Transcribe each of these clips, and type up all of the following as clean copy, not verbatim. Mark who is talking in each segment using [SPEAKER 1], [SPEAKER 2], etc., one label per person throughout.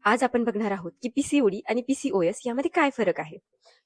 [SPEAKER 1] आज आपण बघणार आहोत की पीसीओडी आणि पीसीओएस यामध्ये काय फरक आहे.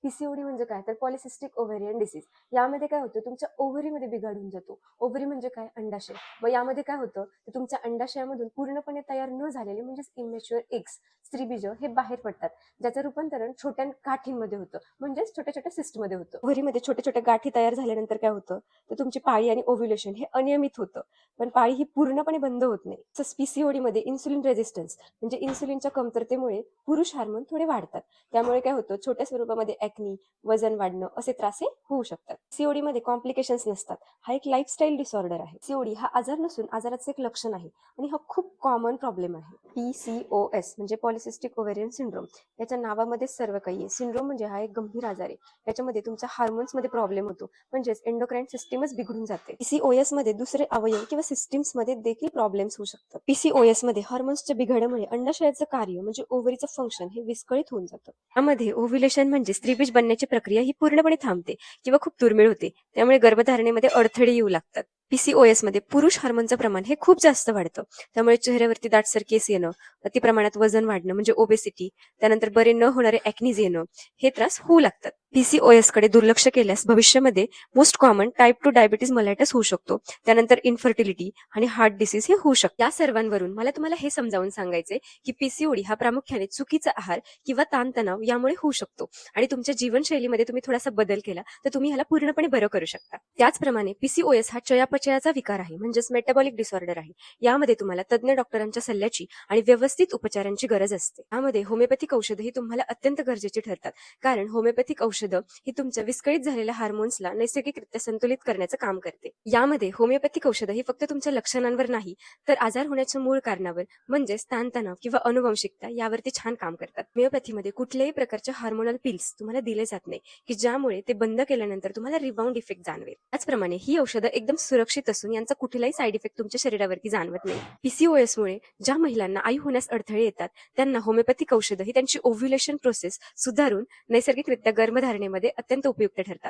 [SPEAKER 2] पीसीओडी म्हणजे काय तर पॉलिसिस्टिक ओव्हेरियन डिसीज. यामध्ये काय होतं, तुमच्या ओव्हरीमध्ये बिघाडून जातो. ओव्हरी म्हणजे काय, अंडाशय. मग यामध्ये काय होतं तर तुमच्या अंडाशयामधून पूर्णपणे तयार न झालेले म्हणजेच इमॅच्युअर एग्स, स्त्रीबीज हे बाहेर पडतात, ज्याचं रूपांतरण छोट्या गाठींमध्ये होतं, म्हणजेच छोट्या छोट्या सिस्टमध्ये होतं. ओव्हरीमध्ये छोट्या छोट्या गाठी तयार झाल्यानंतर काय होतं तर तुमची पाळी आणि ओव्ह्युलेशन हे अनियमित होतं, पण पाळी ही पूर्णपणे बंद होत नाही. तसंच पीसीओडी मध्ये इन्सुलिन रेझिस्टन्स म्हणजे इन्सुलिनच्या कमतरतेमुळे पुरुष हार्मोन थोडे वाढतात. त्यामुळे काय होतं, छोट्या स्वरूपामध्ये ॲक्नी, वजन वाढणं असे त्रास हे होऊ शकतात. सीओडी मध्ये कॉम्प्लिकेशन्स नसतात. हा एक लाईफस्टाईल डिसऑर्डर आहे. सीओडी हा आजार नसून आजाराचं एक लक्षण आहे आणि हा खूप कॉमन प्रॉब्लेम आहे. पीसीओएस म्हणजे पॉलिसिस्टिक ओव्हेरियन सिंड्रोम. याच्या नावामध्ये सर्व काही आहे. सिंड्रोम म्हणजे हा एक गंभीर आजार आहे. याच्यामध्ये तुमच्या हार्मोन्स मध्ये प्रॉब्लेम होतो, म्हणजेच एंडोक्राईन सिस्टीमच बिघडून जाते. पीसीओएस मध्ये दुसरे अवयव किंवा सिस्टीम्स मध्ये देखील प्रॉब्लेम्स होऊ शकतात. पीसीओएस मध्ये हार्मोन्सच्या बिघाडामुळे अंडाशयाचं कार्य म्हणजे ओव्हरीचं फंक्शन हे विस्कळीत होऊन जातं. यामध्ये ओव्ह्युलेशन म्हणजे स्त्रीबीज बनण्याची प्रक्रिया ही पूर्णपणे थांबते किंवा खूप दुर्मिळ होते. त्यामुळे गर्भधारणेमध्ये अडथळे येऊ लागतात. पीसीओएस मध्ये पुरुष हार्मोनचं प्रमाण हे खूप जास्त वाढतं. त्यामुळे चेहऱ्यावरती दाटसर केस येणं, अति प्रमाणात वजन वाढणं म्हणजे ओबेसिटी, त्यानंतर बरे न होणारे ॲक्नीज येणं हे त्रास होऊ लागतात. पीसीओएस कडे दुर्लक्ष केल्यास भविष्यामध्ये मोस्ट कॉमन टाईप 2 डायबिटीज मलायटस होऊ शकतो. त्यानंतर इन्फर्टिलिटी आणि हार्ट डिसीज हे होऊ शकतं. या सर्वांवरून मला तुम्हाला हे समजावून सांगायचे की पीसीओडी हा प्रामुख्याने चुकीचा आहार किंवा ताणतणाव यामुळे होऊ शकतो आणि तुमच्या जीवनशैलीमध्ये तुम्ही थोडासा बदल केला तर तुम्ही ह्याला पूर्णपणे बरं करू शकता. त्याचप्रमाणे पीसीओएस हा चयापचयाचा विकार आहे, म्हणजेच मेटाबॉलिक डिसऑर्डर आहे. यामध्ये तुम्हाला तज्ञ डॉक्टरांच्या सल्ल्याची आणि व्यवस्थित उपचारांची गरज असते. यामध्ये होमिओपॅथिक औषधं ही तुम्हाला अत्यंत गरजेची ठरतात, कारण होमिओपॅथिक औषधं ही तुमच्या विस्कळीत झालेल्या हार्मोन्सला नैसर्गिकरित्या संतुलित करण्याचं काम करते. यामध्ये होमिओपॅथिक औषधं ही फक्त तुमच्या लक्षणांवर नाही तर आजार होण्याच्या मूळ कारणावर म्हणजेच ताणतणाव किंवा अनुवंशिकता यावरती छान काम करतात. होमिओपॅथीमध्ये कुठल्याही प्रकारच्या हार्मोनल पिल्स तुम्हाला दिले जात नाही की ज्यामुळे ते बंद केल्यानंतर तुम्हाला रिबाउंड इफेक्ट जाणवेल. त्याचप्रमाणे ही औषधं एकदम सुरक्षित असून यांचा कुठलाही साईड इफेक्ट तुमच्या शरीरावरती जाणवत नाही. पीसीओएस मुळे ज्या महिलांना आई होण्यास अडथळे येतात त्यांना होमिओपॅथिक औषधं ही त्यांची ओव्ह्युलेशन प्रोसेस सुधारून नैसर्गिकरित्या गर्भधारणेमध्ये अत्यंत उपयुक्त ठरतात.